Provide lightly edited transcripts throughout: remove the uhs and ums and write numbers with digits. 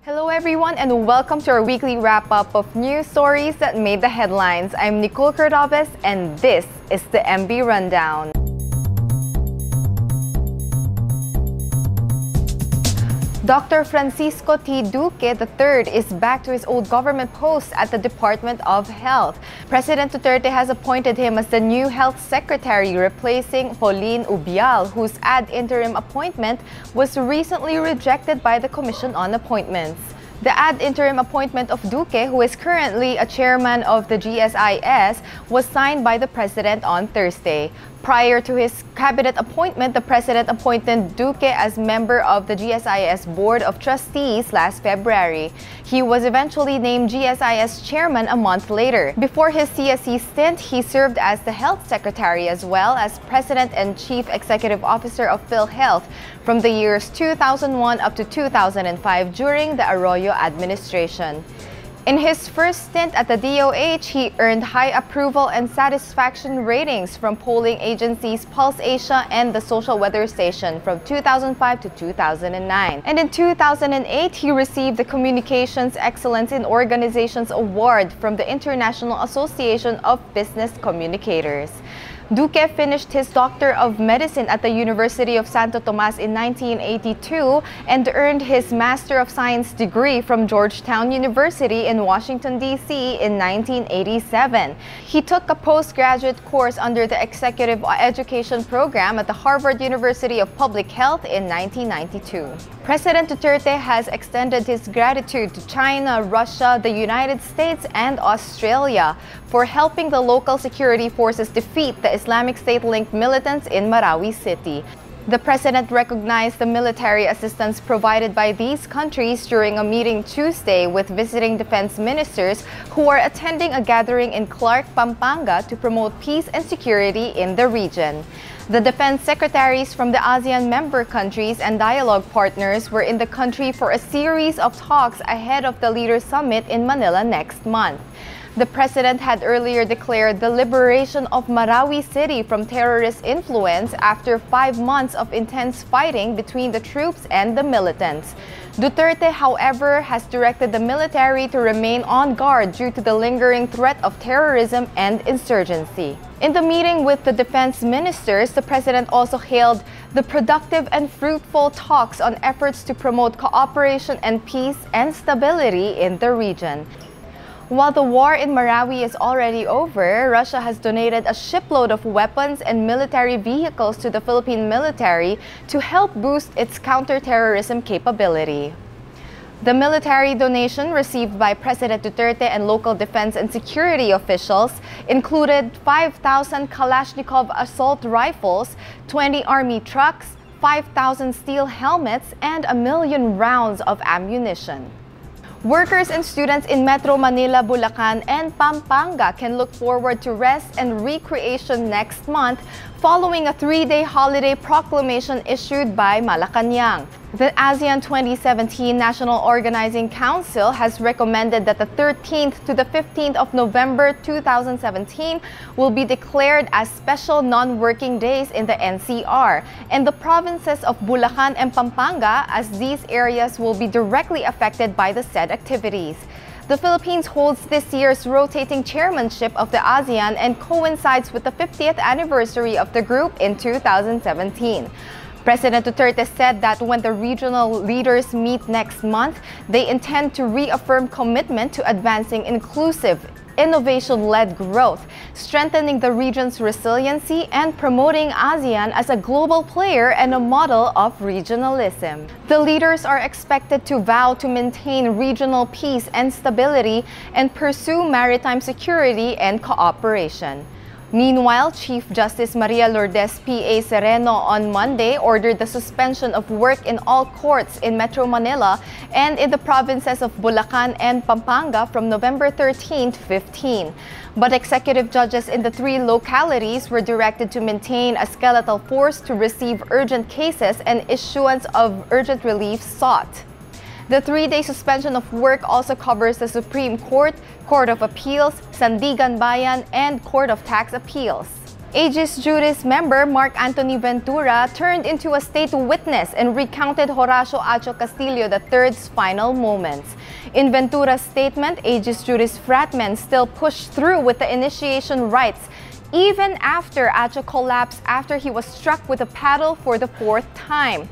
Hello everyone and welcome to our weekly wrap-up of news stories that made the headlines. I'm Nicole Cordoves and this is the MB Rundown. Dr. Francisco T. Duque III is back to his old government post at the Department of Health. President Duterte has appointed him as the new health secretary, replacing Pauline Ubial, whose ad interim appointment was recently rejected by the Commission on Appointments. The ad interim appointment of Duque, who is currently a chairman of the GSIS, was signed by the president on Thursday. Prior to his cabinet appointment, the president appointed Duque as member of the GSIS Board of Trustees last February. He was eventually named GSIS chairman a month later. Before his CSE stint, he served as the health secretary as well as president and chief executive officer of PhilHealth from the years 2001 up to 2005 during the Arroyo administration. In his first stint at the DOH, he earned high approval and satisfaction ratings from polling agencies Pulse Asia and the Social Weather Station from 2005 to 2009. And in 2008, he received the Communications Excellence in Organizations Award from the International Association of Business Communicators. Duque finished his Doctor of Medicine at the University of Santo Tomas in 1982 and earned his Master of Science degree from Georgetown University in Washington, D.C. in 1987. He took a postgraduate course under the Executive Education Program at the Harvard University of Public Health in 1992. President Duterte has extended his gratitude to China, Russia, the United States, and Australia for helping the local security forces defeat the Islamic State-linked militants in Marawi City. The president recognized the military assistance provided by these countries during a meeting Tuesday with visiting defense ministers who are attending a gathering in Clark, Pampanga to promote peace and security in the region. The defense secretaries from the ASEAN member countries and dialogue partners were in the country for a series of talks ahead of the Leaders Summit in Manila next month. The president had earlier declared the liberation of Marawi City from terrorist influence after 5 months of intense fighting between the troops and the militants. Duterte, however, has directed the military to remain on guard due to the lingering threat of terrorism and insurgency. In the meeting with the defense ministers, the president also hailed the productive and fruitful talks on efforts to promote cooperation and peace and stability in the region. While the war in Marawi is already over, Russia has donated a shipload of weapons and military vehicles to the Philippine military to help boost its counterterrorism capability. The military donation received by President Duterte and local defense and security officials included 5,000 Kalashnikov assault rifles, 20 army trucks, 5,000 steel helmets, and 1 million rounds of ammunition. Workers and students in Metro Manila, Bulacan, and Pampanga can look forward to rest and recreation next month following a 3-day holiday proclamation issued by Malacanang. The ASEAN 2017 National Organizing Council has recommended that the 13th to the 15th of November 2017 will be declared as special non-working days in the NCR and the provinces of Bulacan and Pampanga, as these areas will be directly affected by the said activities. The Philippines holds this year's rotating chairmanship of the ASEAN and coincides with the 50th anniversary of the group in 2017. President Duterte said that when the regional leaders meet next month, they intend to reaffirm commitment to advancing inclusive, innovation-led growth, strengthening the region's resiliency, and promoting ASEAN as a global player and a model of regionalism. The leaders are expected to vow to maintain regional peace and stability and pursue maritime security and cooperation. Meanwhile, Chief Justice Maria Lourdes P.A. Sereno on Monday ordered the suspension of work in all courts in Metro Manila and in the provinces of Bulacan and Pampanga from November 13 to 15. But executive judges in the 3 localities were directed to maintain a skeletal force to receive urgent cases and issuance of urgent relief sought. The 3-day suspension of work also covers the Supreme Court, Court of Appeals, Sandigan Bayan, and Court of Tax Appeals. Aegis Juris member Mark Anthony Ventura turned into a state witness and recounted Horacio Acho Castillo III's final moments. In Ventura's statement, Aegis Juris fratmen still pushed through with the initiation rites even after Acho collapsed after he was struck with a paddle for the fourth time.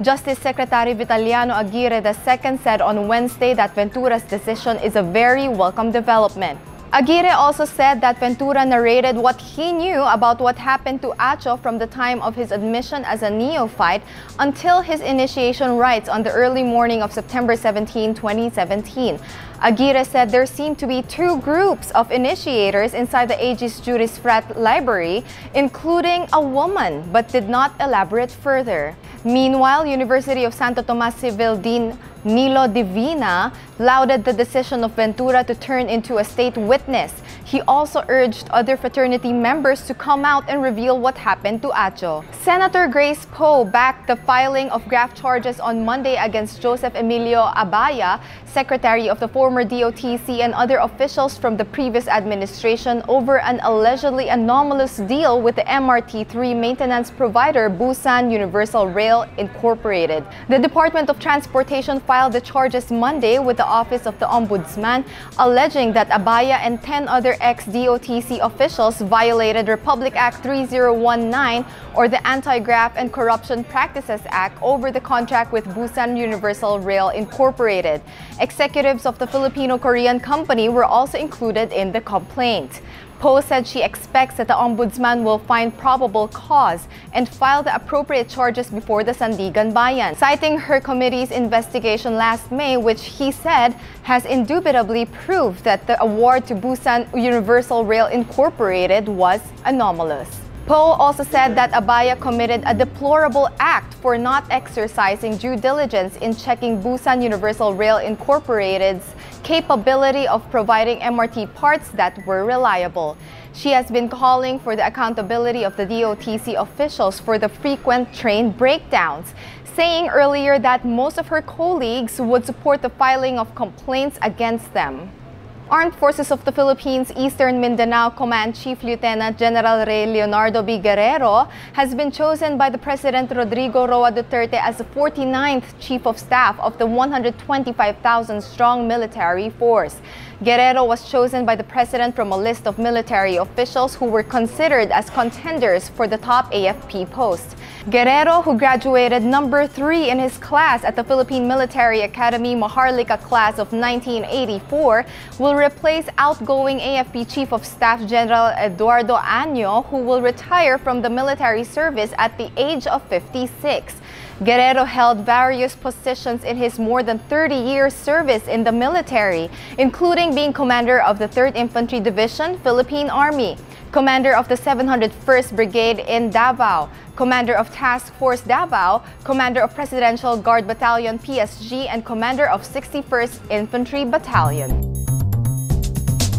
Justice Secretary Vitaliano Aguirre II said on Wednesday that Ventura's decision is a very welcome development. Aguirre also said that Ventura narrated what he knew about what happened to Acho from the time of his admission as a neophyte until his initiation rites on the early morning of September 17, 2017. Aguirre said there seemed to be two groups of initiators inside the Aegis Juris Frat library, including a woman, but did not elaborate further. Meanwhile, University of Santo Tomas Civil Dean Nilo Divina lauded the decision of Ventura to turn into a state witness. He also urged other fraternity members to come out and reveal what happened to Acho. Senator Grace Poe backed the filing of graft charges on Monday against Joseph Emilio Abaya, secretary of the former DOTC, and other officials from the previous administration over an allegedly anomalous deal with the MRT3 maintenance provider Busan Universal Rail Incorporated. The Department of Transportation filed the charges Monday with the Office of the Ombudsman, alleging that Abaya and 10 other ex-DOTC officials violated Republic Act 3019 or the Anti-Graft and Corruption Practices Act over the contract with Busan Universal Rail Incorporated. Executives of the Filipino-Korean company were also included in the complaint. Poe said she expects that the Ombudsman will find probable cause and file the appropriate charges before the Sandigan Bayan, citing her committee's investigation last May, which he said has indubitably proved that the award to Busan Universal Rail Incorporated was anomalous. Poe also said that Abaya committed a deplorable act for not exercising due diligence in checking Busan Universal Rail Incorporated's capability of providing MRT parts that were reliable. She has been calling for the accountability of the DOTC officials for the frequent train breakdowns, saying earlier that most of her colleagues would support the filing of complaints against them. Armed Forces of the Philippines Eastern Mindanao Command Chief Lieutenant General Rey Leonardo B. Guerrero has been chosen by the President Rodrigo Roa Duterte as the 49th Chief of Staff of the 125,000-strong military force. Guerrero was chosen by the President from a list of military officials who were considered as contenders for the top AFP post. Guerrero, who graduated number 3 in his class at the Philippine Military Academy Maharlika class of 1984, will replace outgoing AFP Chief of Staff General Eduardo Año, who will retire from the military service at the age of 56. Guerrero held various positions in his more than 30 years service in the military, including being commander of the 3rd Infantry Division, Philippine Army, commander of the 701st Brigade in Davao, commander of Task Force Davao, commander of Presidential Guard Battalion PSG, and commander of 61st Infantry Battalion.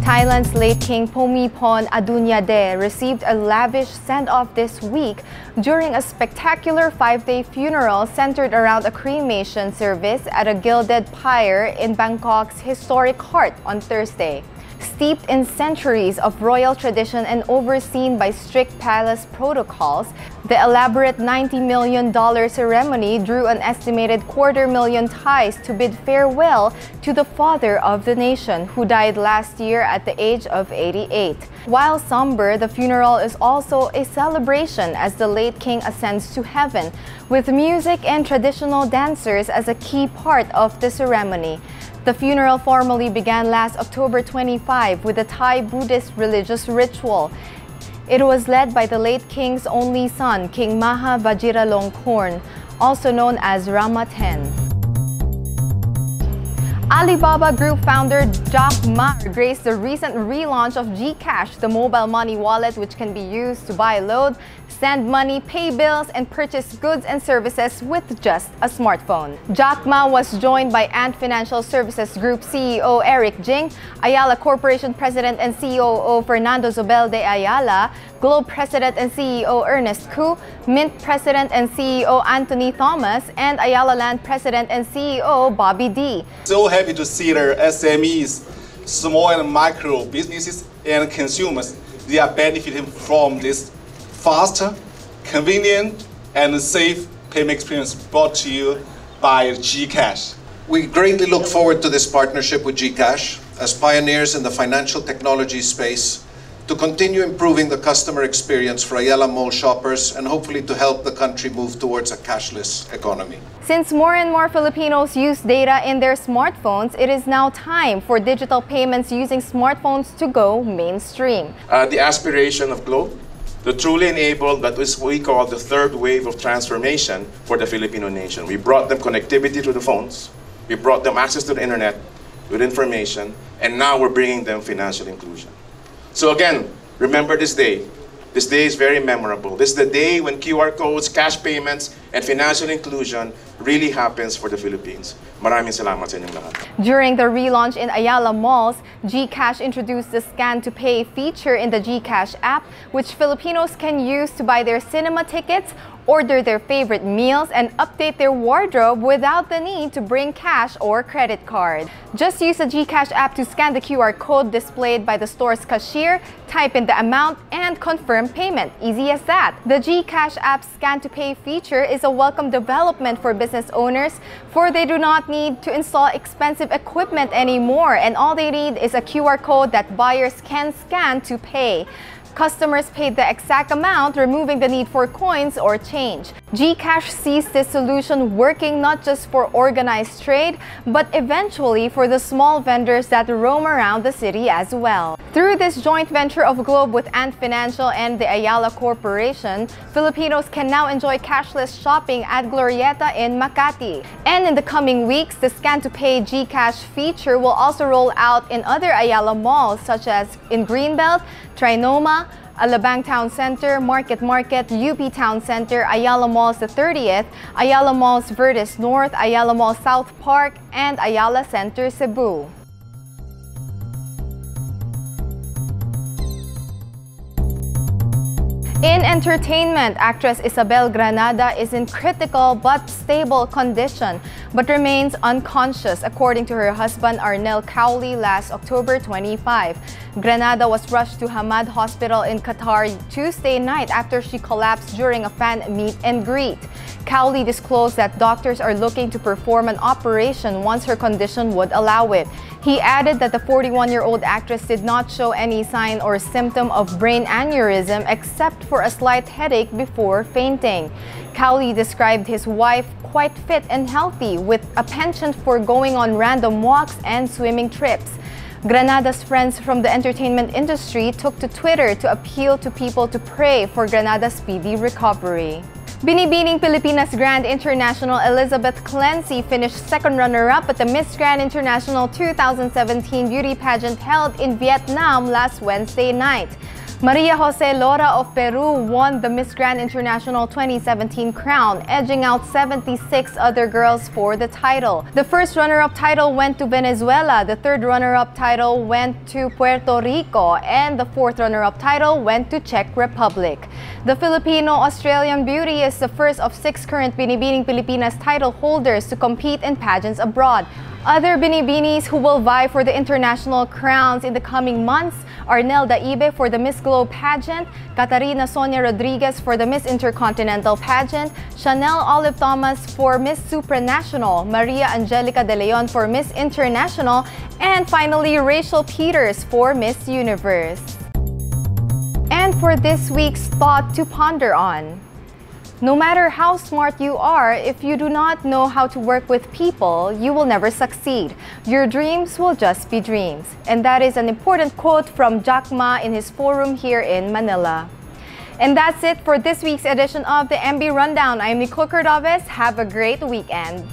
Thailand's late King Bhumibol Adulyadej received a lavish send-off this week during a spectacular 5-day funeral centered around a cremation service at a gilded pyre in Bangkok's historic heart on Thursday. Steeped in centuries of royal tradition and overseen by strict palace protocols, the elaborate $90 million ceremony drew an estimated 250,000 Thais to bid farewell to the father of the nation, who died last year at the age of 88. While somber, the funeral is also a celebration as the late king ascends to heaven, with music and traditional dancers as a key part of the ceremony. The funeral formally began last October 25 with a Thai Buddhist religious ritual. It was led by the late king's only son, King Maha Vajiralongkorn, also known as Rama X. Alibaba Group founder Jack Ma graced the recent relaunch of GCash, the mobile money wallet which can be used to buy, load, send money, pay bills, and purchase goods and services with just a smartphone. Jack Ma was joined by Ant Financial Services Group CEO Eric Jing, Ayala Corporation President and COO Fernando Zobel de Ayala, Globe President and CEO Ernest Koo, Mint President and CEO Anthony Thomas, and Ayala Land President and CEO Bobby D. So happy to see the SMEs, small and micro businesses and consumers, they are benefiting from this faster, convenient, and safe payment experience brought to you by GCash. We greatly look forward to this partnership with GCash as pioneers in the financial technology space to continue improving the customer experience for Ayala Mall shoppers and hopefully to help the country move towards a cashless economy. Since more and more Filipinos use data in their smartphones, it is now time for digital payments using smartphones to go mainstream. The aspiration of Globe to truly enable that is what we call the third wave of transformation for the Filipino nation. We brought them connectivity to the phones, we brought them access to the internet with information, and now we're bringing them financial inclusion. So again, remember this day. This day is very memorable. This is the day when QR codes, cash payments, and financial inclusion really happens for the Philippines. Maraming salamat sa inyong lahat. During the relaunch in Ayala Malls, GCash introduced the Scan to Pay feature in the GCash app, which Filipinos can use to buy their cinema tickets, order their favorite meals, and update their wardrobe without the need to bring cash or credit card. Just use the GCash app to scan the QR code displayed by the store's cashier, type in the amount, and confirm payment. Easy as that. The GCash app's Scan to Pay feature is a welcome development for business owners, for they do not need to install expensive equipment anymore, and all they need is a QR code that buyers can scan to pay. Customers paid the exact amount, removing the need for coins or change. GCash sees this solution working not just for organized trade, but eventually for the small vendors that roam around the city as well. Through this joint venture of Globe with Ant Financial and the Ayala Corporation, Filipinos can now enjoy cashless shopping at Glorieta in Makati. And in the coming weeks, the Scan to Pay GCash feature will also roll out in other Ayala malls such as in Greenbelt, Trinoma, Alabang Town Center, Market, UP Town Center, Ayala Malls the 30th, Ayala Malls Verdes North, Ayala Mall South Park, and Ayala Center Cebu. In entertainment, actress Isabel Granada is in critical but stable condition, but remains unconscious, according to her husband Arnel Cowley last October 25. Granada was rushed to Hamad Hospital in Qatar Tuesday night after she collapsed during a fan meet and greet. Cowley disclosed that doctors are looking to perform an operation once her condition would allow it. He added that the 41-year-old actress did not show any sign or symptom of brain aneurysm except for a slight headache before fainting. Cowley described his wife quite fit and healthy, with a penchant for going on random walks and swimming trips. Granada's friends from the entertainment industry took to Twitter to appeal to people to pray for Granada's speedy recovery. Binibining Pilipinas Grand International Elizabeth Clancy finished second runner-up at the Miss Grand International 2017 beauty pageant held in Vietnam last Wednesday night. Maria Jose Lora of Peru won the Miss Grand International 2017 crown, edging out 76 other girls for the title. The first runner-up title went to Venezuela, the third runner-up title went to Puerto Rico, and the fourth runner-up title went to Czech Republic. The Filipino-Australian beauty is the first of 6 current Binibining Pilipinas title holders to compete in pageants abroad. Other Binibinis who will vie for the international crowns in the coming months are Nelda Ibe for the Miss Globe pageant, Catarina Sonia Rodriguez for the Miss Intercontinental pageant, Chanel Olive Thomas for Miss Supranational, Maria Angelica De Leon for Miss International, and finally Rachel Peters for Miss Universe. And for this week's thought to ponder on: no matter how smart you are, if you do not know how to work with people, you will never succeed. Your dreams will just be dreams. And that is an important quote from Jack Ma in his forum here in Manila. And that's it for this week's edition of the MB Rundown. I'm Nicole Cordoves. Have a great weekend.